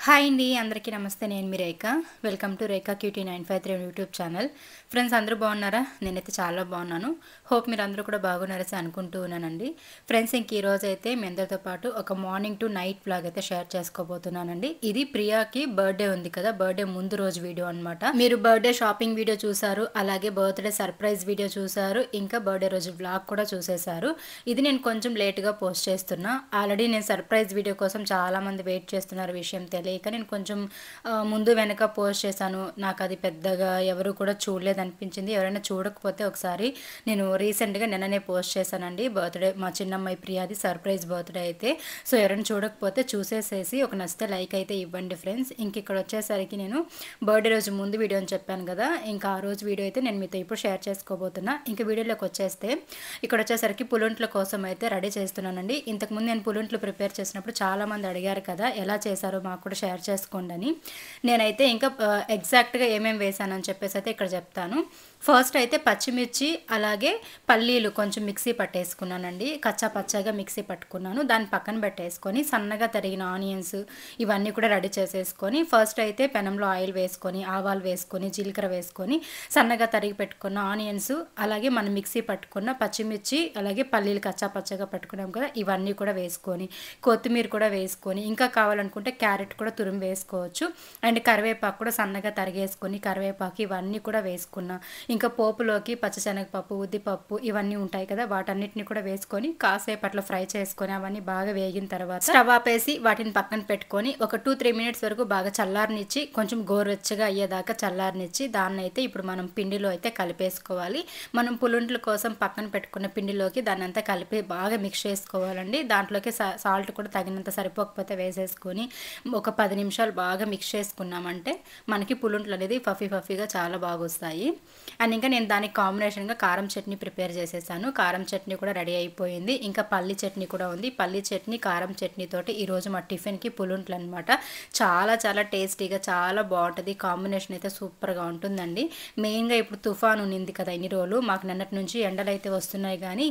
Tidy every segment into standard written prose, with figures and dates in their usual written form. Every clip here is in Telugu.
హాయ్ అండి అందరికీ నమస్తే. నేను మీ Rekha. Welcome to Rekha cutie 953 YouTube channel. Friends అందరూ బాగున్నారా? నేనైతే చాలా బాగున్నాను. హోప్ మీరు అందరూ కూడా బాగున్నారని అనుకుంటూ ఉన్నానండి. ఫ్రెండ్స్ ఇంక ఈరోజు అయితే మీ అందరితో పాటు ఒక మార్నింగ్ టు నైట్ బ్లాగ్ అయితే షేర్ చేసుకోబోతున్నానండి. ఇది ప్రియాకి బర్త్డే ఉంది కదా, బర్త్డే ముందు రోజు వీడియో అనమాట. మీరు బర్త్డే షాపింగ్ వీడియో చూసారు, అలాగే బర్త్డే సర్ప్రైజ్ వీడియో చూసారు, ఇంకా బర్త్డే రోజు బ్లాగ్ కూడా చూసేశారు. ఇది నేను కొంచెం లేట్గా పోస్ట్ చేస్తున్నా. ఆల్రెడీ నేను సర్ప్రైజ్ వీడియో కోసం చాలామంది వెయిట్ చేస్తున్నారు విషయం తెలియక నేను కొంచెం ముందు వెనక పోస్ట్ చేశాను. నాకు అది పెద్దగా ఎవరు కూడా చూడలేదు అనిపించింది. ఎవరైనా చూడకపోతే ఒకసారి నేను రీసెంట్గా నిన్ననే పోస్ట్ చేశానండి. బర్త్డే మా చిన్నమ్మాయి ప్రియాది సర్ప్రైజ్ బర్త్డే అయితే. సో ఎవరైనా చూడకపోతే చూసేసేసి ఒక నచ్చితే లైక్ అయితే ఇవ్వండి ఫ్రెండ్స్. ఇంక ఇక్కడ వచ్చేసరికి నేను బర్త్డే రోజు ముందు వీడియో అని చెప్పాను కదా, ఇంకా ఆ రోజు వీడియో అయితే నేను మీతో ఇప్పుడు షేర్ చేసుకోబోతున్నా. ఇంకా వీడియోలోకి వచ్చేస్తే ఇక్కడ వచ్చేసరికి పులుంట్ల కోసం అయితే రెడీ చేస్తున్నానండి. ఇంతకుముందు నేను పులుంట్లు ప్రిపేర్ చేసినప్పుడు చాలామంది అడిగారు కదా ఎలా చేశారో మాకు కూడా షేర్ చేసుకోండి అని. నేనైతే ఇంకా ఎగ్జాక్ట్గా ఏమేమి వేసానని చెప్పేసి అయితే ఇక్కడ చెప్తాను. ఫస్ట్ అయితే పచ్చిమిర్చి అలాగే పల్లీలు కొంచెం మిక్సీ పట్టేసుకున్నానండి. కచ్చా పచ్చగా మిక్సీ పట్టుకున్నాను. దాన్ని పక్కన పెట్టేసుకొని సన్నగా తరిగిన ఆనియన్స్ ఇవన్నీ కూడా రెడీ చేసేసుకొని ఫస్ట్ అయితే పెనంలో ఆయిల్ వేసుకొని ఆవాలు వేసుకొని జీలకర్ర వేసుకొని సన్నగా తరిగి పెట్టుకున్న ఆనియన్స్ అలాగే మనం మిక్సీ పట్టుకున్న పచ్చిమిర్చి అలాగే పల్లీలు కచ్చా పచ్చగా పట్టుకున్నాం కదా, ఇవన్నీ కూడా వేసుకొని కొత్తిమీర కూడా వేసుకొని ఇంకా కావాలనుకుంటే క్యారెట్ కూడా తురుము వేసుకోవచ్చు. అండ్ కరివేపాకు కూడా సన్నగా తరిగేసుకొని కరివేపాకు ఇవన్నీ కూడా వేసుకున్నా. ఇంకా పోపులోకి పచ్చిశనగపప్పు ఉద్దిపప్పు ఇవన్నీ ఉంటాయి కదా, వాటన్నిటిని కూడా వేసుకొని కాసేపట్లో ఫ్రై చేసుకొని అవన్నీ బాగా వేగిన తర్వాత స్టవ్ ఆపేసి వాటిని పక్కన పెట్టుకొని ఒక 2-3 మినిట్స్ వరకు బాగా చల్లారనిచ్చి కొంచెం గోరువెచ్చగా అయ్యేదాకా చల్లారనిచ్చి దాన్ని అయితే ఇప్పుడు మనం పిండిలో అయితే కలిపేసుకోవాలి. మనం పులుంట్ల కోసం పక్కన పెట్టుకున్న పిండిలోకి దాన్ని అంతా కలిపి బాగా మిక్స్ చేసుకోవాలండి. దాంట్లోకి సాల్ట్ కూడా తగినంత సరిపోకపోతే వేసేసుకొని ఒక 10 నిమిషాలు బాగా మిక్స్ చేసుకున్నామంటే మనకి పులుంట్లు అనేది ఫఫీగా చాలా బాగా వస్తాయి. అండ్ ఇంకా నేను దానికి కాంబినేషన్గా కారం చట్నీ ప్రిపేర్ చేసేసాను. కారం చట్నీ కూడా రెడీ అయిపోయింది. ఇంకా పల్లి చట్నీ కూడా ఉంది. పల్లి చట్నీ కారం చట్నీ తోటి ఈరోజు మా టిఫిన్కి పులుంట్లు అనమాట. చాలా టేస్టీగా చాలా బాగుంటుంది. కాంబినేషన్ అయితే సూపర్గా ఉంటుందండి. మెయిన్గా ఇప్పుడు తుఫాన్ ఉన్నింది కదా ఇన్ని రోజులు, మాకు నిన్నటి నుంచి ఎండలు అయితే వస్తున్నాయి కానీ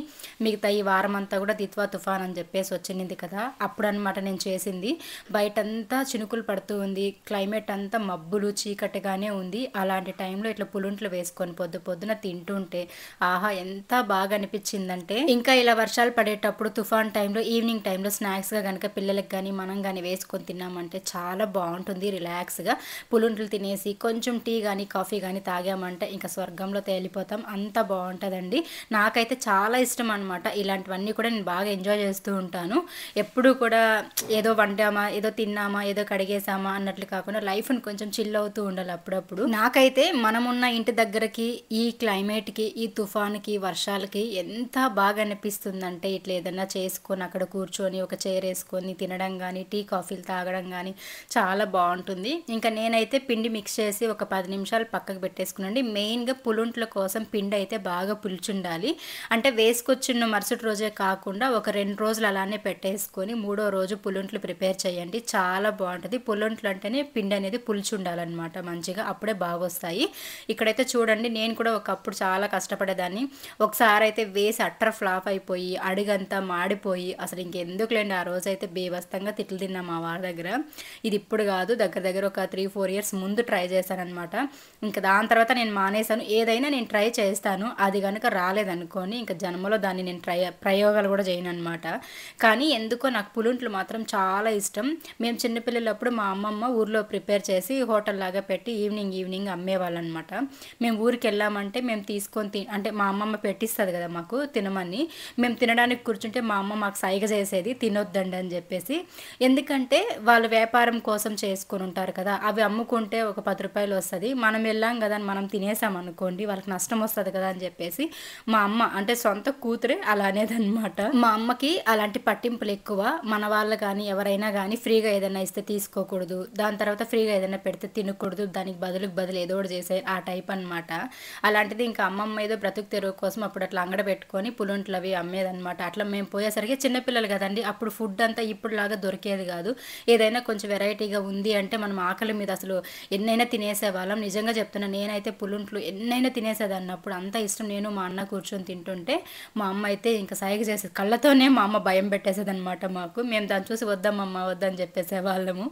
మిగతా ఈ వారం అంతా కూడా దిత్వా తుఫాన్ అని చెప్పేసి వచ్చింది కదా, అప్పుడు అనమాట నేను చేసింది. బయటంతా చినుకులు పడుతూ ఉంది, క్లైమేట్ అంతా మబ్బులు చీకటిగానే ఉంది. అలాంటి టైంలో ఇట్లా పులుంట్లు వేసుకొని పొద్దున తింటుంటే ఆహా ఎంత బాగా అనిపించిందంటే, ఇంకా ఇలా వర్షాలు పడేటప్పుడు తుఫాన్ టైంలో ఈవినింగ్ టైంలో స్నాక్స్గా కనుక పిల్లలకి కానీ మనం కానీ వేసుకొని తిన్నామంటే చాలా బాగుంటుంది. రిలాక్స్గా పులుంట్లు తినేసి కొంచెం టీ కానీ కాఫీ కానీ తాగామంటే ఇంకా స్వర్గంలో తేలిపోతాం. అంత బాగుంటుందండి. నాకైతే చాలా ఇష్టం అనమాట. ఇలాంటివన్నీ కూడా నేను బాగా ఎంజాయ్ చేస్తూ ఉంటాను. ఎప్పుడు కూడా ఏదో వండామా ఏదో తిన్నామా ఏదో కడిగేసామా అన్నట్లు కాకుండా లైఫ్ని కొంచెం చిల్ అవుతూ ఉండాలి అప్పుడప్పుడు. నాకైతే మనమున్న ఇంటి దగ్గరకి ఈ క్లైమేట్కి ఈ తుఫాన్కి వర్షాలకి ఎంత బాగా అనిపిస్తుందంటే ఇట్లా ఏదైనా చేసుకొని అక్కడ కూర్చొని ఒక చైర్ వేసుకొని తినడం కానీ టీ కాఫీలు తాగడం కానీ చాలా బాగుంటుంది. ఇంకా నేనైతే పిండి మిక్స్ చేసి ఒక 10 నిమిషాలు పక్కకు పెట్టేసుకున్నాండి. మెయిన్గా పులుంట్ల కోసం పిండి అయితే బాగా పులుచుండాలి. అంటే వేసుకొచ్చిన మరుసటి రోజే కాకుండా ఒక 2 రోజులు అలానే పెట్టేసుకొని 3వ రోజు పులుంట్లు ప్రిపేర్ చేయండి. చాలా బాగుంటుంది. పులుంట్లు అంటేనే పిండి అనేది పులుచు ఉండాలన్నమాట మంచిగా, అప్పుడే బాగా వస్తాయి. ఇక్కడైతే చూడండి నేను కూడా ఒకప్పుడు చాలా కష్టపడేదాన్ని. ఒకసారి అయితే వేసి అట్టర్ ఫ్లాప్ అయిపోయి అడుగంతా మాడిపోయి అసలు ఇంకెందుకులేండి ఆ రోజు అయితే బేబస్తంగా తిట్లు తిన్నాం మా వారి దగ్గర. ఇది ఇప్పుడు కాదు, దగ్గర ఒక 3-4 ఇయర్స్ ముందు ట్రై చేశానమాట. ఇంకా దాని తర్వాత నేను మానేశాను. ఏదైనా నేను ట్రై చేస్తాను, అది కనుక రాలేదనుకోని ఇంకా జన్మలో దాన్ని నేను ప్రయోగాలు కూడా చేయను అనమాట. కానీ ఎందుకో నాకు పులుంట్లు మాత్రం చాలా ఇష్టం. మేము చిన్నపిల్లలప్పుడు మా అమ్మమ్మ ఊర్లో ప్రిపేర్ చేసి హోటల్ లాగా పెట్టి ఈవినింగ్ అమ్మేవాళ్ళు అనమాట. మేము ఊరికి వెళ్ళామంటే మేము తీసుకొని అంటే మా అమ్మమ్మ పెట్టిస్తుంది కదా మాకు తినమని, మేము తినడానికి కూర్చుంటే మా అమ్మ మాకు సైగ చేసేది తినొద్దండి అని చెప్పేసి. ఎందుకంటే వాళ్ళు వ్యాపారం కోసం చేసుకొని ఉంటారు కదా, అవి అమ్ముకుంటే ఒక 10 రూపాయలు వస్తుంది. మనం వెళ్ళాం కదా అని మనం తినేసాం అనుకోండి వాళ్ళకి నష్టం వస్తుంది కదా అని చెప్పేసి మా అమ్మ అంటే సొంత కూతురే అలా అనేదన్నమాట. మా అమ్మకి అలాంటి పట్టింపులు ఎక్కువ. మన వాళ్ళు కానీ ఎవరైనా కానీ ఫ్రీగా ఏదైనా ఇస్తే తీసుకోకూడదు, దాని తర్వాత ఫ్రీగా ఏదైనా పెడితే తినకూడదు, దానికి బదులు ఏదో ఒకటి చేసే ఆ టైప్ అనమాట. అలాంటిది ఇంకా అమ్మమ్మ ఏదో బ్రతుకు తెరువు కోసం అప్పుడు అట్లా అంగడ పెట్టుకొని పులుంట్లు అవి అమ్మేదన్నమాట. అట్లా మేము పోయేసరికి చిన్నపిల్లలు కదండి, అప్పుడు ఫుడ్ అంతా ఇప్పుడులాగా దొరికేది కాదు. ఏదైనా కొంచెం వెరైటీగా ఉంది అంటే మనం ఆకలి మీద అసలు ఎన్నైనా తినేసేవాళ్ళం. నిజంగా చెప్తున్నా, నేనైతే పులుంట్లు ఎన్నైనా తినేసేదాన్ని. అప్పుడు అంత ఇష్టం. నేను మా అన్న కూర్చొని తింటుంటే మా అమ్మ అయితే ఇంకా సైగ చేసేది, కళ్ళతోనే మా అమ్మ భయం పెట్టేసేది అనమాట మాకు. మేము దాన్ని చూసి వద్దమ్మమ్మ వద్దని చెప్పేసేవాళ్ళము.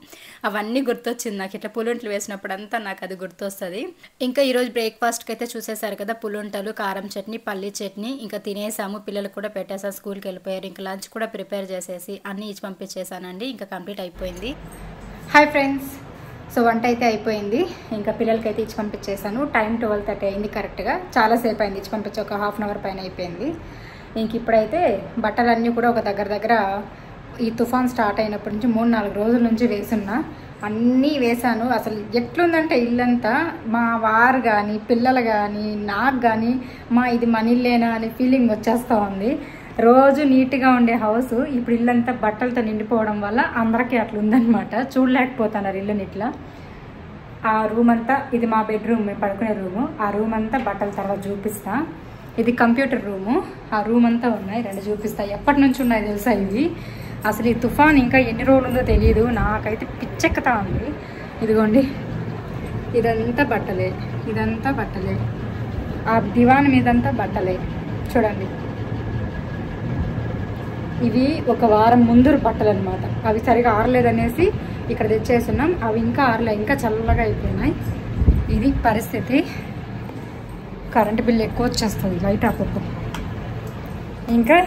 అవన్నీ గుర్తొచ్చింది నాకు, ఇట్లా పులుంట్లు వేసినప్పుడు అంతా నాకు అది గుర్తొస్తుంది. ఇంకా ఈరోజు బ్రేక్ఫాస్ట్కి అయితే చూసేసారు కదా, పులుంటలు, కారం చట్నీ, పల్లి చట్నీ. ఇంకా తినేసాము, పిల్లలకు కూడా పెట్టేసాము, స్కూల్కి వెళ్ళిపోయారు. ఇంకా లంచ్ కూడా ప్రిపేర్ చేసేసి అన్నీ ఇచ్చి పంపించేసానండి. ఇంకా కంప్లీట్ అయిపోయింది. హాయ్ ఫ్రెండ్స్, సో వంట అయితే అయిపోయింది. ఇంకా పిల్లలకి అయితే ఇచ్చి పంపించేసాను. టైం 12:30 అయింది కరెక్ట్గా. చాలాసేపు అయింది ఇచ్చి పంపించి, ఒక హాఫ్ అన్ అవర్ పైన అయిపోయింది. ఇంక ఇప్పుడైతే బట్టలన్నీ కూడా ఒక దగ్గర ఈ తుఫాన్ స్టార్ట్ అయినప్పటి నుంచి 3-4 రోజుల నుంచి వేసున్నా. అన్నీ వేసాను. అసలు ఎట్లుందంటే ఇల్లంతా, మా వారు కానీ పిల్లలు కానీ నాకు కానీ ఇది మన ఇల్లేనా అనే ఫీలింగ్ వచ్చేస్తూ ఉంది. రోజు నీట్గా ఉండే హౌస్ ఇప్పుడు ఇల్లంతా బట్టలతో నిండిపోవడం వల్ల అందరికీ అట్లా ఉందన్నమాట. చూడలేకపోతున్నారు ఇల్లుని ఇట్లా. ఆ రూమ్ అంతా, ఇది మా బెడ్రూమ్, మేము పడుకునే రూము. ఆ రూమ్ అంతా బట్టల తర్వాత చూపిస్తా. ఇది కంప్యూటర్ రూము. ఆ రూమ్ అంతా ఉన్నాయి, 2 చూపిస్తా. ఎప్పటి నుంచి ఉన్నాయి తెలుసా ఇవి. అసలు ఈ తుఫాన్ ఇంకా ఎన్ని రోజులు ఉందో తెలియదు. నాకైతే పిచ్చెక్కుతా ఉంది. ఇదిగోండి, ఇదంతా బట్టలే, ఇదంతా బట్టలే. ఆ దివాన్ మీదంతా బట్టలే చూడండి. ఇవి ఒక వారం ముందు బట్టలు అనమాట. అవి సరిగా ఆరలేదనేసి ఇక్కడ తెచ్చేస్తున్నాం. అవి ఇంకా ఆరలే, ఇంకా చల్లగా అయిపోయినాయి. ఇది పరిస్థితి. కరెంటు బిల్లు ఎక్కువ వచ్చేస్తుంది లైట్ ఆపొద్దు. ఇంకా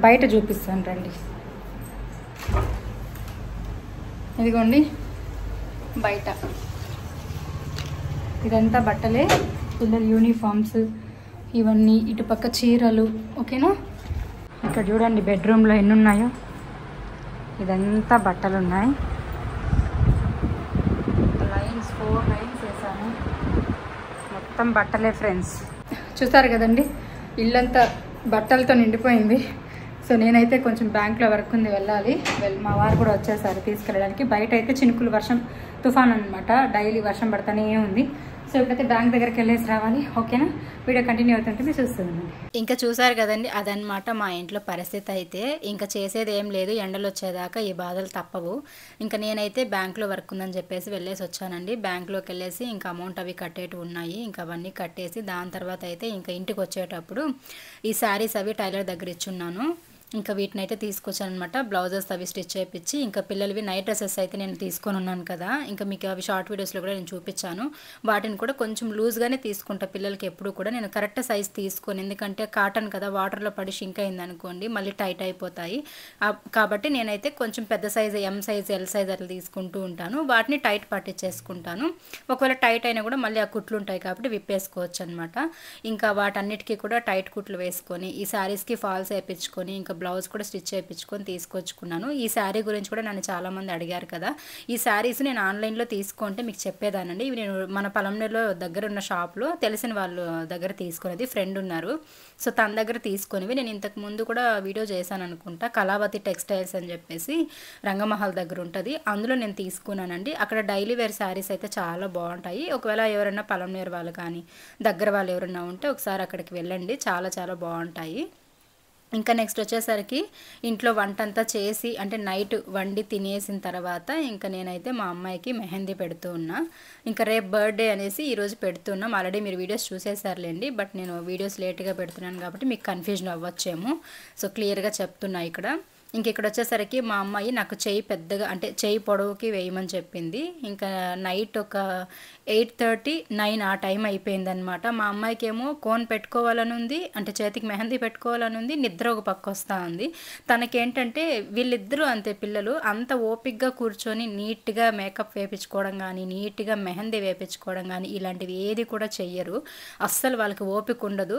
బయట చూపిస్తాను రండి. ఇదిగోండి బయట, ఇదంతా బట్టలే, పిల్లల యూనిఫామ్స్ ఇవన్నీ. ఇటుపక్క చీరలు. ఓకేనా. ఇక్కడ చూడండి బెడ్రూమ్లో ఎన్ని ఉన్నాయో. ఇదంతా బట్టలు ఉన్నాయి. లైన్స్ 4 లైన్స్ వేసాను. మొత్తం బట్టలే ఫ్రెండ్స్. చూసారు కదండి, ఇల్లంతా బట్టలతో నిండిపోయింది. సో నేనైతే కొంచెం బ్యాంక్లో వర్క్ ఉంది, వెళ్ళాలి. మా వారు కూడా వచ్చేసారు తీసుకెళ్ళడానికి. బయట అయితే చినుకులు, వర్షం, తుఫాన్ అనమాట. డైలీ వర్షం పడుతూనే ఉంది. సో ఇప్పుడైతే బ్యాంక్ దగ్గరికి వెళ్ళేసి రావాలి. ఓకేనా. వీడియో కంటిన్యూ అవుతుంటే మీరు చూస్తుంది. ఇంకా చూసారు కదండి, అదనమాట మా ఇంట్లో పరిస్థితి. అయితే ఇంకా చేసేది ఏం లేదు, ఎండలు వచ్చేదాకా ఈ బాధలు తప్పవు. ఇంకా నేనైతే బ్యాంక్లో వర్క్ ఉందని చెప్పేసి వెళ్ళేసి వచ్చానండి. బ్యాంక్లోకి వెళ్ళేసి ఇంకా అమౌంట్ అవి కట్టేటివి ఉన్నాయి. ఇంకా అవన్నీ కట్టేసి దాని తర్వాత అయితే ఇంకా ఇంటికి వచ్చేటప్పుడు ఈ శారీస్ అవి టైలర్ దగ్గర ఇచ్చున్నాను. ఇంకా వీటిని అయితే తీసుకొచ్చాను అనమాట. బ్లౌజెస్ అవి స్టిచ్ చేయించి, ఇంకా పిల్లలవి నైట్ డ్రెస్సెస్ అయితే నేను తీసుకొని ఉన్నాను కదా, ఇంకా మీకు అవి షార్ట్ వీడియోస్లో కూడా నేను చూపించాను. వాటిని కూడా కొంచెం లూజ్గానే తీసుకుంటా పిల్లలకి ఎప్పుడు కూడా. నేను కరెక్ట్ సైజ్ తీసుకొని, ఎందుకంటే కాటన్ కదా, వాటర్లో పడి షింక్ అయింది అనుకోండి మళ్ళీ టైట్ అయిపోతాయి. కాబట్టి నేనైతే కొంచెం పెద్ద size, M size, L size అట్లా తీసుకుంటూ ఉంటాను. వాటిని టైట్ పట్టించేసుకుంటాను. ఒకవేళ టైట్ అయినా కూడా మళ్ళీ ఆ కుట్లు ఉంటాయి కాబట్టి విప్పేసుకోవచ్చు అనమాట. ఇంకా వాటన్నిటికీ కూడా టైట్ కుట్లు వేసుకొని, ఈ శారీస్కి ఫాల్స్ వేయించుకొని, ఇంకా బ్లౌజ్ కూడా స్టిచ్ చేయించుకొని తీసుకొచ్చుకున్నాను. ఈ శారీ గురించి కూడా నన్ను చాలామంది అడిగారు కదా. ఈ శారీస్ నేను ఆన్లైన్లో తీసుకుంటే మీకు చెప్పేదానండి. ఇవి నేను మన పలంనేరులో దగ్గర ఉన్న షాప్లో తెలిసిన వాళ్ళు దగ్గర తీసుకునేది, ఫ్రెండ్ ఉన్నారు. సో తన దగ్గర తీసుకునేవి. నేను ఇంతకు ముందు కూడా వీడియో చేశాను అనుకుంటా, కళావతి టెక్స్టైల్స్ అని చెప్పేసి రంగమహల్ దగ్గర ఉంటుంది. అందులో నేను తీసుకున్నానండి. అక్కడ డైలీ వేర్ శారీస్ అయితే చాలా బాగుంటాయి. ఒకవేళ ఎవరైనా పలంనేరు వాళ్ళు కానీ దగ్గర వాళ్ళు ఎవరైనా ఉంటే ఒకసారి అక్కడికి వెళ్ళండి, చాలా చాలా బాగుంటాయి. ఇంకా నెక్స్ట్ వచ్చేసరికి ఇంట్లో వంట అంతా చేసి, అంటే నైట్ వండి తినేసిన తర్వాత ఇంకా నేనైతే మా అమ్మాయికి మెహందీ పెడుతూ ఉన్నా. ఇంకా రేపు బర్త్డే అనేసి ఈరోజు పెడుతున్నాం. ఆల్రెడీ మీరు వీడియోస్ చూసేసారులేండి, బట్ నేను వీడియోస్ లేట్గా పెడుతున్నాను కాబట్టి మీకు కన్ఫ్యూజన్ అవ్వచ్చేమో. సో క్లియర్గా చెప్తున్నా ఇక్కడ. ఇంక ఇక్కడ వచ్చేసరికి మా అమ్మాయి నాకు చెయ్యి పెద్దగా, అంటే చెయ్యి పొడవుకి వేయమని చెప్పింది. ఇంకా నైట్ ఒక 8:30, 9 ఆ టైం అయిపోయిందనమాట. మా అమ్మాయికి ఏమో కోన్ పెట్టుకోవాలని ఉంది, అంటే చేతికి మెహందీ పెట్టుకోవాలని ఉంది, నిద్ర ఒక పక్క వస్తూ ఉంది. తనకేంటంటే వీళ్ళిద్దరూ అంతే, పిల్లలు అంత ఓపిక్గా కూర్చొని నీట్గా మేకప్ వేయించుకోవడం కానీ, నీట్గా మెహందీ వేయించుకోవడం కానీ ఇలాంటివి ఏది కూడా చెయ్యరు. అస్సలు వాళ్ళకి ఓపిక ఉండదు.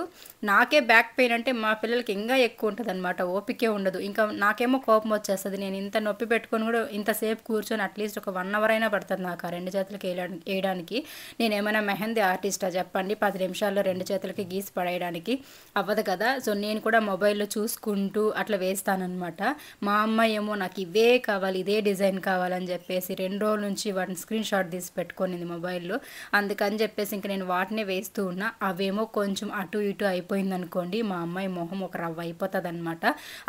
నాకే బ్యాక్ పెయిన్ అంటే మా పిల్లలకి ఇంకా ఎక్కువ ఉంటుంది అనమాట, ఓపికే ఉండదు. ఇంకా నాకే నాకేమో కోపం వచ్చేస్తుంది. నేను ఇంత నొప్పి పెట్టుకొని కూడా ఇంతసేపు కూర్చొని అట్లీస్ట్ ఒక 1 అవర్ అయినా పడుతుంది నాకు ఆ 2 చేతులకి వేయడానికి. నేనేమైనా మెహందీ ఆర్టిస్టా చెప్పండి, 10 నిమిషాల్లో 2 చేతులకి గీసి పడేయడానికి అవ్వదు కదా. సో నేను కూడా మొబైల్లో చూసుకుంటూ అట్లా వేస్తానన్నమాట. మా అమ్మ ఏమో నాకు ఇవే కావాలి, ఇదే డిజైన్ కావాలని చెప్పేసి 2 రోజుల నుంచి వాటిని స్క్రీన్ షాట్ తీసి పెట్టుకునింది మొబైల్లో. అందుకని చెప్పేసి ఇంక నేను వాటినే వేస్తూ ఉన్నా. అవేమో కొంచెం అటు ఇటు అయిపోయింది అనుకోండి, మా అమ్మాయి మొహం ఒక రవ్వ అయిపోతుంది అనమాట.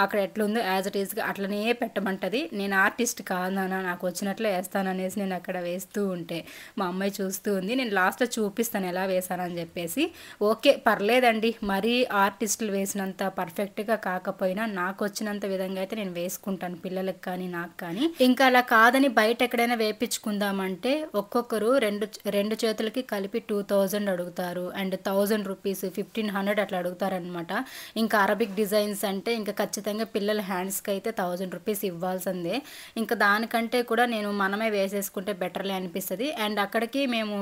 అక్కడ ఎట్లుందో యాజ్ ఇట్ ఈస్గా అట్లనే పెట్టమంటది. నేను ఆర్టిస్ట్ కాదనా, నాకు వచ్చినట్లు వేస్తాననేసి నేను అక్కడ వేస్తూ ఉంటే మా అమ్మాయి చూస్తూ ఉంది. నేను లాస్ట్లో చూపిస్తాను ఎలా వేసానని చెప్పేసి. ఓకే పర్లేదండి, మరీ ఆర్టిస్టులు వేసినంత పర్ఫెక్ట్గా కాకపోయినా నాకు వచ్చినంత విధంగా అయితే నేను వేసుకుంటాను, పిల్లలకు కానీ నాకు కానీ. ఇంకా అలా కాదని బయట ఎక్కడైనా వేపించుకుందామంటే ఒక్కొక్కరు రెండు చేతులకి కలిపి 2000 అడుగుతారు అండ్ 1000 రూపీస్ 1500 అట్లా అడుగుతారనమాట. ఇంకా అరబిక్ డిజైన్స్ అంటే ఇంకా ఖచ్చితంగా పిల్లల హ్యాండ్స్కి అయితే 1000 రూపీస్ ఇవ్వాల్సిందే. ఇంకా దానికంటే కూడా నేను మనమే వేసేసుకుంటే బెటర్లే అనిపిస్తుంది. అండ్ అక్కడికి మేము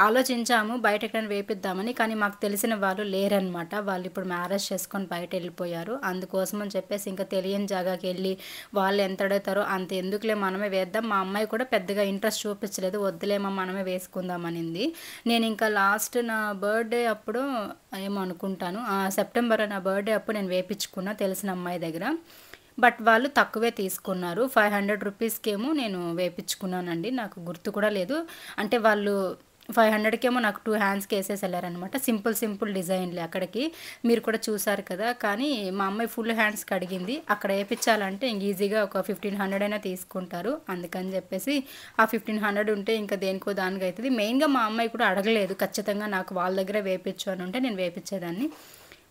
ఆలోచించాము బయట ఎక్కడైనా వేపిద్దామని, కానీ మాకు తెలిసిన వాళ్ళు లేరనమాట. వాళ్ళు ఇప్పుడు మ్యారేజ్ చేసుకొని బయట వెళ్ళిపోయారు. అందుకోసం అని చెప్పేసి ఇంకా తెలియని జాగాకి వెళ్ళి వాళ్ళు ఎంత అడుగుతారో అంత ఎందుకులే మనమే వేద్దాం. మా అమ్మాయి కూడా పెద్దగా ఇంట్రెస్ట్ చూపించలేదు, వద్దులేమో మనమే వేసుకుందామనింది. నేను ఇంకా లాస్ట్ నా బర్త్డే అప్పుడు ఏమో అనుకుంటాను, సెప్టెంబర్ నా బర్త్డే అప్పుడు నేను వేపించుకున్నా తెలిసిన అమ్మాయి దగ్గర. బట్ వాళ్ళు తక్కువే తీసుకున్నారు. 500 రూపీస్కేమో నేను వేపించుకున్నానండి, నాకు గుర్తు కూడా లేదు. అంటే వాళ్ళు 500కేమో నాకు 2 హ్యాండ్స్కి వేసేసి వెళ్ళారనమాట. సింపుల్ డిజైన్లే అక్కడికి, మీరు కూడా చూసారు కదా. కానీ మా అమ్మాయి ఫుల్ హ్యాండ్స్కి అడిగింది. అక్కడ వేయించాలంటే ఇంక ఈజీగా ఒక 1500 అయినా తీసుకుంటారు. అందుకని చెప్పేసి ఆ 1500 ఉంటే ఇంకా దేనికో దానికి అవుతుంది. మెయిన్గా మా అమ్మాయి కూడా అడగలేదు ఖచ్చితంగా నాకు వాళ్ళ దగ్గర వేయించు అని ఉంటే నేను వేయించేదాన్ని.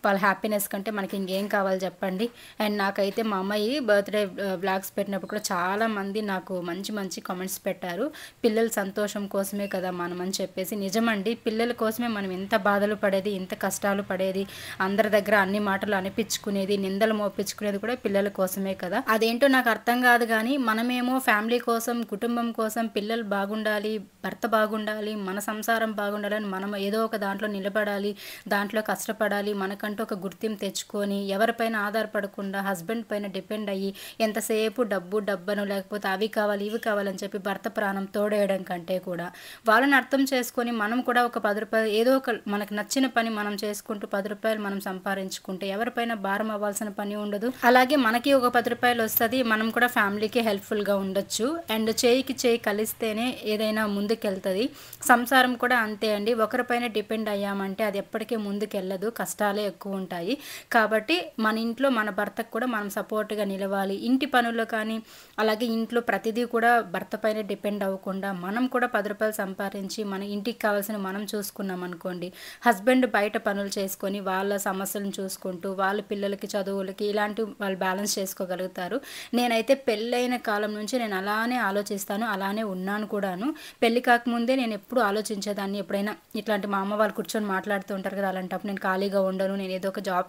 వాళ్ళ హ్యాపీనెస్ కంటే మనకి ఇంకేం కావాలి చెప్పండి. అండ్ నాకైతే మా అమ్మాయి బర్త్డే వ్లాగ్స్ పెట్టినప్పుడు కూడా చాలామంది నాకు మంచి కామెంట్స్ పెట్టారు. పిల్లల సంతోషం కోసమే కదా మనం అని చెప్పేసి. నిజమండి, పిల్లల కోసమే మనం ఎంత బాధలు పడేది, ఎంత కష్టాలు పడేది, అందరి దగ్గర అన్ని మాటలు అనిపించుకునేది, నిందలు మోపించుకునేది కూడా పిల్లల కోసమే కదా. అదేంటో నాకు అర్థం కాదు. కానీ మనమేమో ఫ్యామిలీ కోసం, కుటుంబం కోసం, పిల్లలు బాగుండాలి, భర్త బాగుండాలి, మన సంసారం బాగుండాలని మనం ఏదో ఒక దాంట్లో నిలబడాలి, దాంట్లో కష్టపడాలి, మనకంటే ఒక గుర్తింపు తెచ్చుకొని ఎవరిపైన ఆధారపడకుండా హస్బెండ్ పైన డిపెండ్ అయ్యి ఎంతసేపు డబ్బను లేకపోతే అవి కావాలి ఇవి కావాలని చెప్పి భర్త ప్రాణం తోడేయడం కంటే కూడా వాళ్ళని అర్థం చేసుకొని మనం కూడా ఒక 10 రూపాయలు ఏదో ఒక మనకు నచ్చిన పని మనం చేసుకుంటూ 10 రూపాయలు మనం సంపాదించుకుంటే ఎవరిపైన భారం అవ్వాల్సిన పని ఉండదు. అలాగే మనకి ఒక 10 రూపాయలు వస్తుంది, మనం కూడా ఫ్యామిలీకి హెల్ప్ఫుల్గా ఉండొచ్చు. అండ్ చేయికి చేయి కలిస్తేనే ఏదైనా ముందుకెళ్తుంది. సంసారం కూడా అంతే అండి, ఒకరిపైన డిపెండ్ అయ్యామంటే అది ఎప్పటికీ ముందుకెళ్ళదు, కష్టాలే ఎక్కువ ఉంటాయి. కాబట్టి మన ఇంట్లో మన భర్తకు కూడా మనం సపోర్ట్గా నిలవాలి. ఇంటి పనుల్లో కానీ అలాగే ఇంట్లో ప్రతిదీ కూడా భర్త పైన డిపెండ్ అవ్వకుండా మనం కూడా 10 రూపాయలు సంపాదించి మన ఇంటికి కావాల్సిన మనం చూసుకున్నాం అనుకోండి, హస్బెండ్ బయట పనులు చేసుకొని వాళ్ళ సమస్యలను చూసుకుంటూ వాళ్ళ పిల్లలకి చదువులకి ఇలాంటి వాళ్ళు బ్యాలెన్స్ చేసుకోగలుగుతారు. నేనైతే పెళ్ళైన కాలం నుంచి నేను అలానే ఆలోచిస్తాను, అలానే ఉన్నాను కూడాను. పెళ్ళి కాకముందే నేను ఎప్పుడు ఆలోచించేదాన్ని, ఎప్పుడైనా ఇట్లాంటి మా అమ్మ వాళ్ళు కూర్చొని మాట్లాడుతూ ఉంటారు కదా, అలాంటప్పుడు నేను ఖాళీగా ఉండను, నేను ఏదో ఒక జాబ్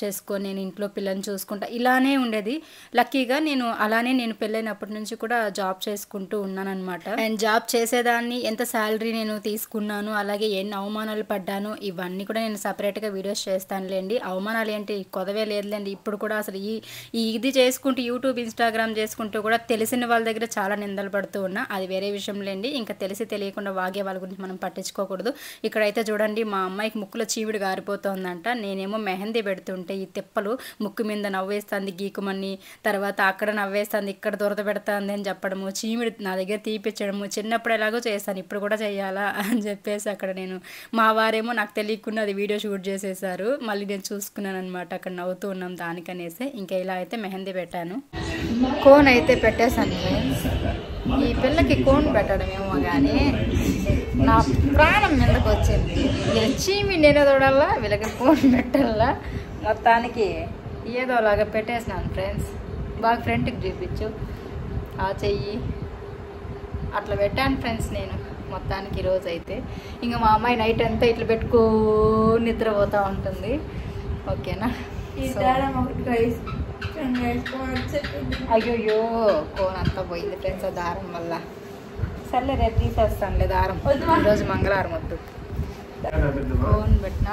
చేసుకొని నేను ఇంట్లో పిల్లల్ని చూసుకుంటా, ఇలానే ఉండేది. లక్కీగా నేను పెళ్ళైనప్పటి నుంచి కూడా జాబ్ చేసుకుంటూ ఉన్నానన్నమాట. అండ్ జాబ్ చేసేదాన్ని, ఎంత శాలరీ నేను తీసుకున్నాను, అలాగే ఎన్ని అవమానాలు పడ్డాను, ఇవన్నీ కూడా నేను సపరేట్గా వీడియోస్ చేస్తానులేండి. అవమానాలు ఏంటి కొదవే లేదులేండి. ఇప్పుడు కూడా అసలు ఇది చేసుకుంటూ యూట్యూబ్ ఇన్స్టాగ్రామ్ చేసుకుంటూ కూడా తెలిసిన వాళ్ళ దగ్గర చాలా నిందలు పడుతూ ఉన్నా, అది వేరే విషయం లేండి. ఇంకా తెలియకుండా వాగే వాళ్ళ గురించి మనం పట్టించుకోకూడదు. ఇక్కడైతే చూడండి మా అమ్మాయికి ముక్కులో చీవిడి గారిపోతుందంట. నేనేమో మెహందీ పెడుతుంటే ఈ తిప్పలు ముక్కు మీద నవ్వేస్తుంది గీకుమని, తర్వాత అక్కడ నవ్వేస్తుంది, ఇక్కడ దురద పెడుతుంది అని చెప్పడము, చీమిడి నా దగ్గర తీపిచ్చడము. చిన్నప్పుడు ఎలాగో చేస్తాను, ఇప్పుడు కూడా చేయాలా అని చెప్పేసి అక్కడ మా వారేమో నాకు తెలియకుండా అది వీడియో షూట్ చేసేసారు. మళ్ళీ నేను చూసుకున్నాను అనమాట, అక్కడ నవ్వుతూ ఉన్నాం దానికనేసి. ఇంకా ఇలా అయితే మెహందీ పెట్టాను. కోన్ అయితే పెట్టేశాను. ఈ పిల్లకి కోన్ పెట్టడం ఏమో కానీ నా ప్రాణం మీదకి వచ్చింది. వీళ్ళ చీమి నేనే తోడాలా, వీళ్ళకి కోన్ పెట్టాలా, మొత్తానికి ఏదోలాగా పెట్టేసినాను ఫ్రెండ్స్. బాగా ఫ్రంట్కి చూపించు, ఆ చెయ్యి అట్లా పెట్టాను ఫ్రెండ్స్ నేను మొత్తానికి. ఈరోజు అయితే ఇంకా మా అమ్మాయి నైట్ అంతా ఇట్లా పెట్టుకొని నిద్రపోతూ ఉంటుంది. ఓకేనా? అయ్యో కోన్ అంతా పోయింది ఫ్రెండ్స్ ఆ దారం వల్ల. సర్లే రేపు తీసేస్తానులే దారం, ఈరోజు మంగళవారం వద్దు. కోన్ పెట్టిన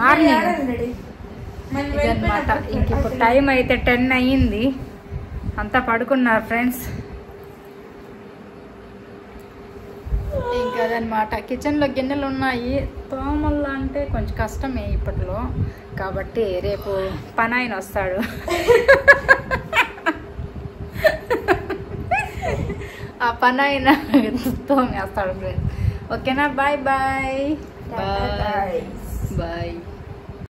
ఇదనమాట. ఇంక ఇప్పుడు టైం అయితే 10 అయ్యింది. అంతా పడుకున్నారు ఫ్రెండ్స్. ఇంకా అదనమాట. కిచెన్లో గిన్నెలు ఉన్నాయి, తోమల్లా అంటే కొంచెం కష్టమే ఇప్పట్లో. కాబట్టి రేపు పనాయన వస్తాడు, ఆ పనాయన తోమేస్తాడు ఫ్రెండ్స్. ఓకేనా? Bye bye bye bye.